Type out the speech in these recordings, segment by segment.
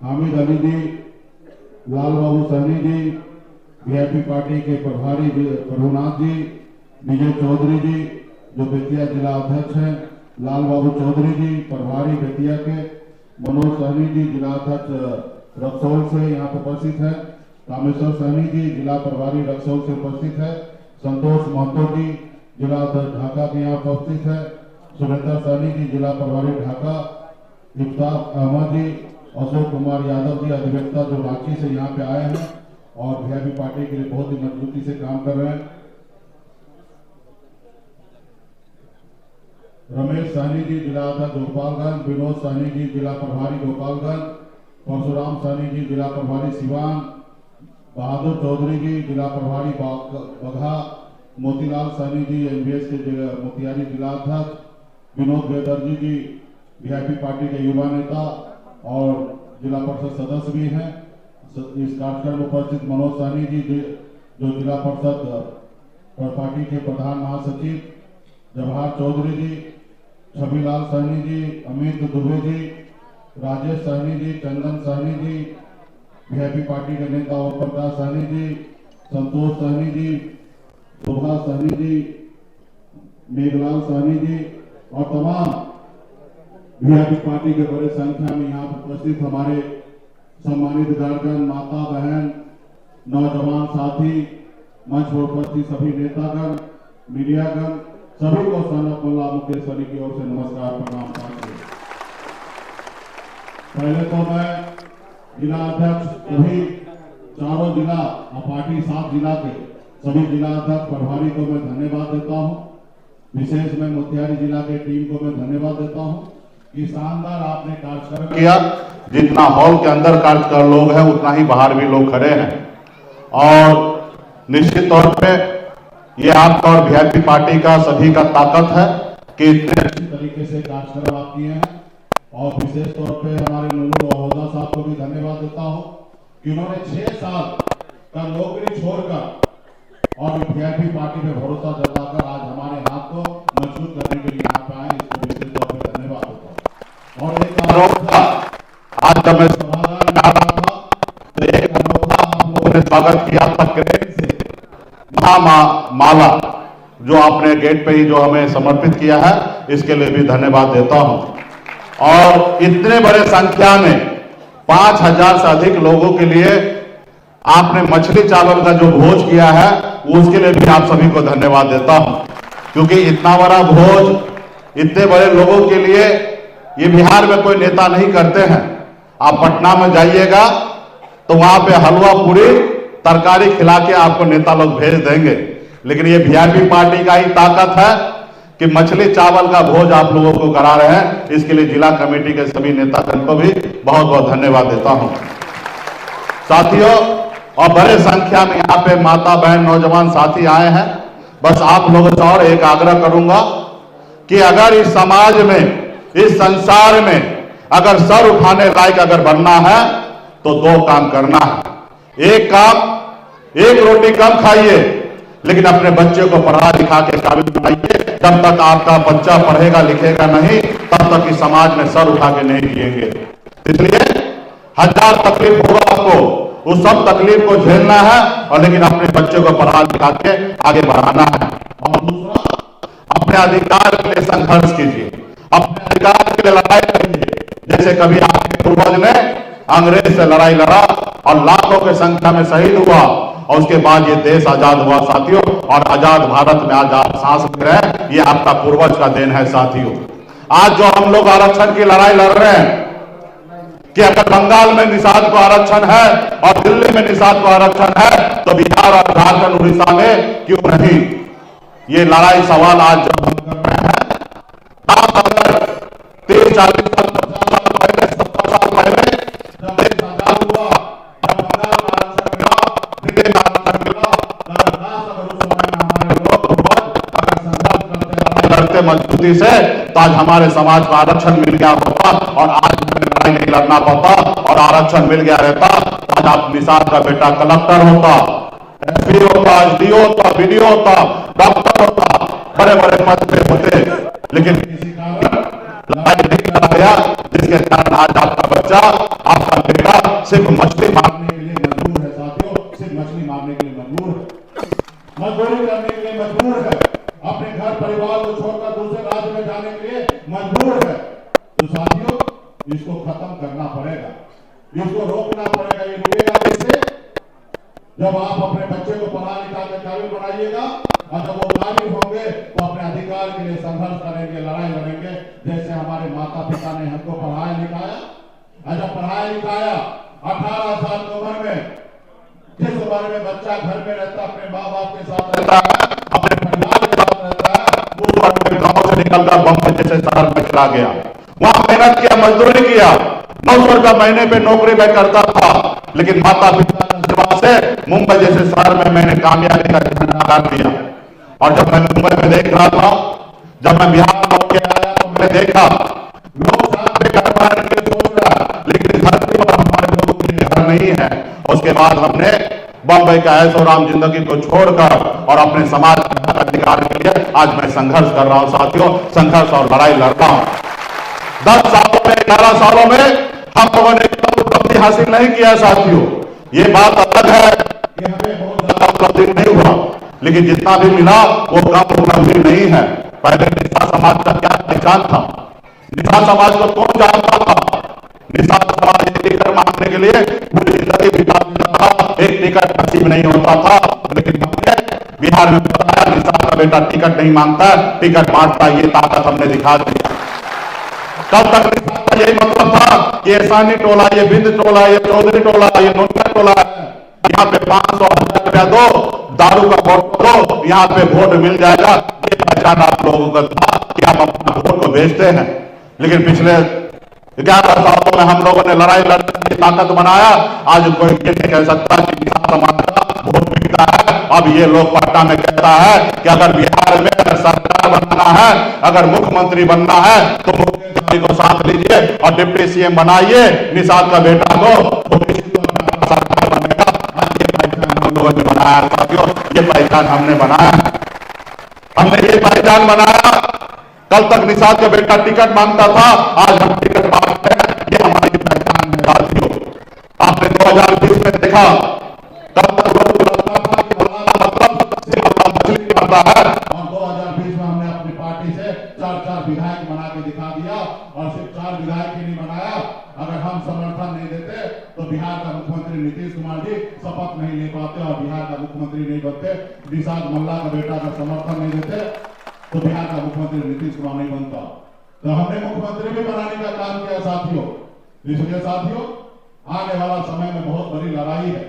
हामिद अली जी, लाल बाबू सहनी जी, VIP party के प्रभारी प्रभुनाथ जी, विजय चौधरी जी जो बेतिया जिला अध्यक्ष हैं, लाल बाबू चौधरी जी प्रभारी बेतिया के, मनोज सहनी जी जिला अध्यक्ष रक्सौल से यहाँ पर उपस्थित है, कामेश्वर सहनी जी जिला प्रभारी रक्सौल से उपस्थित है, संतोष महतो जी जिला अध्यक्ष ढाका के यहाँ उपस्थित है, सुरेंद्र सहनी जी जिला प्रभारी ढाका, इफ्तार अहमद जी, अशोक कुमार यादव जी अधिवक्ता जो रांची से यहाँ पे आए हैं और वीआईपी पार्टी के लिए बहुत ही मजबूती से काम कर रहे हैं, रमेश सहनी जी जिला अध्यक्ष गोपालगंज, विनोद सहनी जी जिला प्रभारी गोपालगंज, परशुराम सहनी जी जिला प्रभारी सिवान, बहादुर चौधरी जी जिला प्रभारी बगहा, मोतीलाल सहनी जी एमबीएस के मोतिहारी जिला अध्यक्ष, विनोद बेदर्जी जी वीआईपी पार्टी के युवा नेता और जिला परिषद सदस्य भी हैं। इस कार्यक्रम में उपस्थित मनोज सहनी जी जो जिला परिषद पार्टी के प्रधान महासचिव, जवाहर चौधरी जी, छबीलाल सहनी जी, अमित दुबे जी, राजेश सहनी जी, चंदन सहनी जी, वीआईपी पार्टी के नेता ओम प्रकाश सहनी जी, संतोष सहनी जी, शोभा सहनी जी, मेघलाल सहनी जी और तमाम वीआईपी पार्टी के बड़े संख्या में यहाँ उपस्थित हमारे सम्मानित गार्जियन, माता बहन, नौजवान साथी, मंच पर उपस्थित सभी नेतागण, मीडियागण, सभी को सनत मुल्ला मुकेश्वरी की ओर से नमस्कार प्रणाम करते हैं। पहले तो मैं जिला अध्यक्ष सभी चारों जिला और पार्टी 7 जिला के सभी जिला अध्यक्ष प्रभारी को मैं धन्यवाद देता हूं। विशेष मैं मोतिहारी जिला के टीम को मैं धन्यवाद देता हूं कि शानदार आपने कार्यक्रम किया। जितना हॉल के अंदर कार्यक्रम लोग हैं उतना ही बाहर भी लोग खड़े हैं और निश्चित तौर पे ये आपका और वीआईपी पार्टी का सभी का ताकत है कि इतने अच्छी तरीके से कार्यक्रम आप किए हैं। और विशेष तौर पे हमारे नूरुल ओहदा साहब को भी धन्यवाद देता हूं कि उन्होंने 6 साल का नौकरी छोड़कर और वीआईपी पार्टी पे भरोसा जताकर आज हमारे हाथ को मजबूत करने के लिए यहाँ पे आए, इसको विशेष तौर पर धन्यवाद देता हूँ। और एक आरोप था, आज जब मैं सभागार में आ रहा था तो एक अनोखा आप लोगों ने स्वागत किया था क्रेन से, माला जो आपने गेट पे ही जो हमें समर्पित किया है, इसके लिए भी धन्यवाद देता हूं। और इतने बड़े संख्या में 5000 से अधिक लोगों के लिए आपने मछली चावल का जो भोज किया है उसके लिए भी आप सभी को धन्यवाद देता हूं, क्योंकि इतना बड़ा भोज इतने बड़े लोगों के लिए ये बिहार में कोई नेता नहीं करते हैं। आप पटना में जाइएगा तो वहां पे हलवा पूरी तरकारी खिला के आपको नेता लोग भेज देंगे, लेकिन ये वीआईपी पार्टी का ही ताकत है कि मछली चावल का भोज आप लोगों को करा रहे हैं। इसके लिए जिला कमेटी के सभी नेतागण को भी बहुत बहुत धन्यवाद देता हूं। साथियों, और बड़े संख्या में यहाँ पे माता बहन नौजवान साथी आए हैं। बस आप लोगों से और एक आग्रह करूंगा कि अगर इस समाज में, इस संसार में अगर सर उठाने लायक अगर बनना है तो 2 काम करना है। एक काम, एक रोटी कम खाइए लेकिन अपने बच्चे को पढ़ा लिखा के काबिल बनाइए। जब तक आपका बच्चा पढ़ेगा लिखेगा नहीं, तब तक इस समाज में सर उठा के नहीं जिएंगे। इसलिए 1000 तकलीफ होगा आपको, उस सब तकलीफ को झेलना है और लेकिन अपने बच्चे को पढ़ा लिखा के आगे बढ़ाना है। और दूसरा, अपने अधिकार के लिए संघर्ष कीजिए, अपने अधिकार के लिए लड़ाई करिए। जैसे कभी आपके पूर्वज ने अंग्रेज से लड़ाई लड़ा और लाखों की संख्या में शहीद हुआ और उसके बाद ये देश आजाद हुआ साथियों। और आजाद भारत में आज आप सांस ले रहे हैं, ये आपका पूर्वज का देन है साथियों। आज जो हम लोग आरक्षण की लड़ाई लड़ रहे हैं कि अगर बंगाल में निषाद को आरक्षण है और दिल्ली में निषाद को आरक्षण है तो बिहार और झारखंड उड़ीसा में क्यों नहीं? ये लड़ाई सवाल आज जब हम कर रहे हैं, आप अगर 30-40 साल 50 साल पहले 70 साल पहले जब देश आजाद हुआ, जब बंगाल में आरक्षण मिला, दिल्ली में आरक्षण मिला, अगर उस समय में हमारे लोग अगर संघर्ष करते मजबूती से तो आज हमारे समाज को आरक्षण मिल गया होता और आज लड़ाई नहीं लड़ना पड़ता और आरक्षण मिल गया रहता। आज आप निषाद का बेटा कलेक्टर होता, एसपी होता, एसडीओ होता, बीडीओ होता, डॉक्टर होता, बड़े बड़े पद पे होते। लेकिन किसी कारण लड़ाई नहीं लड़ा गया, जिसके कारण आज आपका बच्चा, आपका बेटा सिर्फ मछली मारने के लिए मजबूर है। साथियों, सिर्फ मछली मारने के लिए मजबूर है, मजदूरी करने के लिए मजबूर है, अपने घर परिवार को छोड़कर दूसरे राज्य में जाने के लिए मजबूर है। तो साथियों, इसको खत्म करना पड़ेगा, इसको रोकना पड़ेगा। ये रुकेगा कैसे? जब आप अपने बच्चे को पढ़ा लिखा के काबिल बनाइएगा, और जब वो काबिल होंगे तो अपने अधिकार के लिए संघर्ष करेंगे, लड़ाई लड़ेंगे। जैसे हमारे माता पिता ने हमको पढ़ाया लिखाया, और जब पढ़ाया लिखाया 18 साल की उम्र में, जिस उम्र में बच्चा घर में रहता, अपने माँ बाप के साथ रहता है, अपने परिवार के साथ रहता है, वो उम्र में गांव से निकलकर बम्बई जैसे शहर में चला गया, वहां मेहनत किया, मजदूरी किया, 900 रुपया महीने पे नौकरी में करता था। लेकिन माता पिता से मुंबई जैसे शहर में मैंने कामयाबी का झंडा गाड़ दिया। और जब मैं मुंबई में देख रहा था, जब मैं बिहार में आया तो मैंने देखा लोग साथ में घर बनाने के लिए सोच रहा है, लेकिन धरती पर हमारे लोगों के लिए घर नहीं है। उसके बाद हमने बम्बई का ऐशो आराम जिंदगी को छोड़कर और अपने समाज के अधिकार के लिए आज मैं संघर्ष कर रहा हूं। साथियों, संघर्ष और लड़ाई लड़ रहा हूं। 10 सालों में, 11 सालों में हम लोगों ने उपलब्धि हासिल नहीं किया। साथियों, ये बात अलग है कि हमें बहुत ज्यादा उपलब्धि नहीं हुआ, लेकिन जितना भी मिला वो कम उपलब्धि नहीं है। पहले निषाद समाज का क्या पहचान था? निषाद समाज को कौन जानता था? निषाद समाज एक टिकट मांगने के लिए पूरी जिंदगी बिता देता था, एक टिकट नसीब नहीं होता था। लेकिन हमने बिहार में बताया निषाद का बेटा टिकट नहीं मांगता, टिकट बांटता, ये ताकत हमने दिखा दी। कब तक यही मतलब था कि एहसानी टोला, ये बिंद टोला, ये चौधरी टोला, ये नोटिया टोला है, यहाँ पे 500-1000 रुपया दो, दारू का बोतल दो, यहाँ पे वोट मिल जाएगा। ये पहचान आप लोगों का था कि आप अपना वोट को बेचते हैं। लेकिन पिछले 11 सालों में हम लोगों ने लड़ाई लड़ने की ताकत बनाया। आज कोई ये नहीं कह सकता कि किसान समाज का वोट बिकता है। अब ये लोग पट्टा में कहता है कि अगर बिहार में अगर सरकार बनना है, अगर मुख्यमंत्री बनना है तो मुख्यमंत्री को साथ लीजिए और डिप्टी सीएम बनाइए निषाद का बेटा को, सरकार बनेगा। ये पहचान हम लोगों ने बनाया। साथियों, ये पहचान हमने बनाया, हमने ये पहचान बनाया। कल तक निषाद का बेटा टिकट मांगता था, आज हम टिकट मांगते हैं। ये हमारी पहचान है। साथियों, आपने 2020 में देखा, तब तक लोग लगता था कि मतलब सिर्फ मछली करता है, और 2020 में हमने अपनी पार्टी से 4 विधायक बना के दिखा दिया। और सिर्फ 4 विधायक ही नहीं बनाया, अगर हम समर्थन नहीं देते तो बिहार का मुख्यमंत्री नीतीश कुमार जी शपथ नहीं ले पाते और बिहार का मुख्यमंत्री नहीं बनते। निषाद मल्ला का बेटा अगर समर्थन नहीं देते तो बिहार का मुख्यमंत्री नीतीश कुमार नहीं बनता। तो हमने मुख्यमंत्री भी बनाने का काम किया। साथियों, इसलिए साथियों, आने वाला समय में बहुत बड़ी लड़ाई है।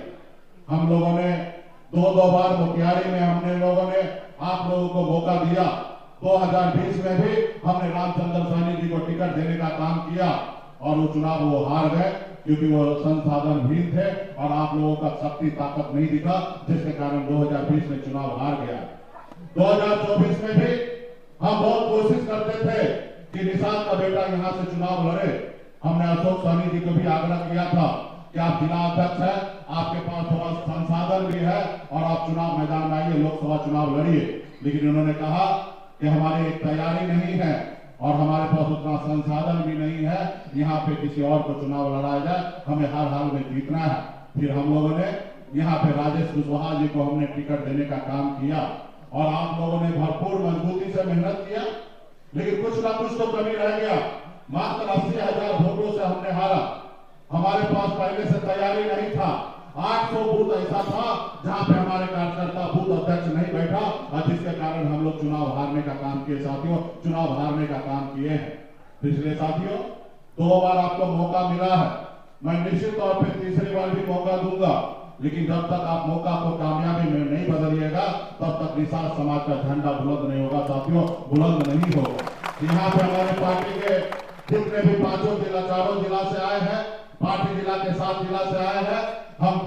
हम लोगों ने 2 बार मोतिहारी में हमने लोगों ने आप लोगों को मौका दिया। 2020 में भी हमने रामचंद्र सैनी जी को टिकट देने का काम किया और वो चुनाव वो हार गए, क्योंकि वो संसाधनहीन थे और आप लोगों का शक्ति ताकत नहीं दिखा, जिसके कारण 2020 में चुनाव हार गया। 2024 में भी हम बहुत कोशिश करते थे कि निषाद का बेटा यहां से चुनाव लड़े। हमने अशोक सहनी जी को भी आग्रह किया था कि आप जिला अध्यक्ष हैं, आपके पास थोड़ा संसाधन भी है और आप चुनाव मैदान में आइए, लोकसभा चुनाव लड़िए। लेकिन उन्होंने कहा कि हमारी तैयारी नहीं है और हमारे पास उतना संसाधन भी नहीं है, यहाँ पे किसी और को चुनाव लड़ाया जाए, हमें हर हाल में जीतना है। फिर हम लोगों ने यहाँ पे राजेश कुशवाहा जी को हमने टिकट देने का काम किया और आप लोगों ने भरपूर मजबूती से मेहनत किया। लेकिन कुछ ना कुछ तो कमी रह गया। मात्र 80,000 वोटों से हमने हारा। हमारे पास पहले से तैयारी नहीं था। 800 बूथ ऐसा था जहां पे हमारे कार्यकर्ता बूथ अध्यक्ष नहीं बैठा और जिसके कारण हम लोग चुनाव हारने का काम किए। साथियों, चुनाव हारने का काम किए हैं। पिछले साथियों 2 बार आपको मौका मिला है, मैं निश्चित तौर पर तीसरी बार भी मौका दूंगा। लेकिन जब तक आप मौका को कामयाबी में नहीं बदलिएगा तब तक निषाद समाज का झंडा बुलंद नहीं होगा। साथियों, बुलंद नहीं होगा। यहाँ पे हमारे पार्टी के जितने भी 5 जिला 4 जिला से आए हैं, पार्टी जिला के 7 जिला से आए हैं, हम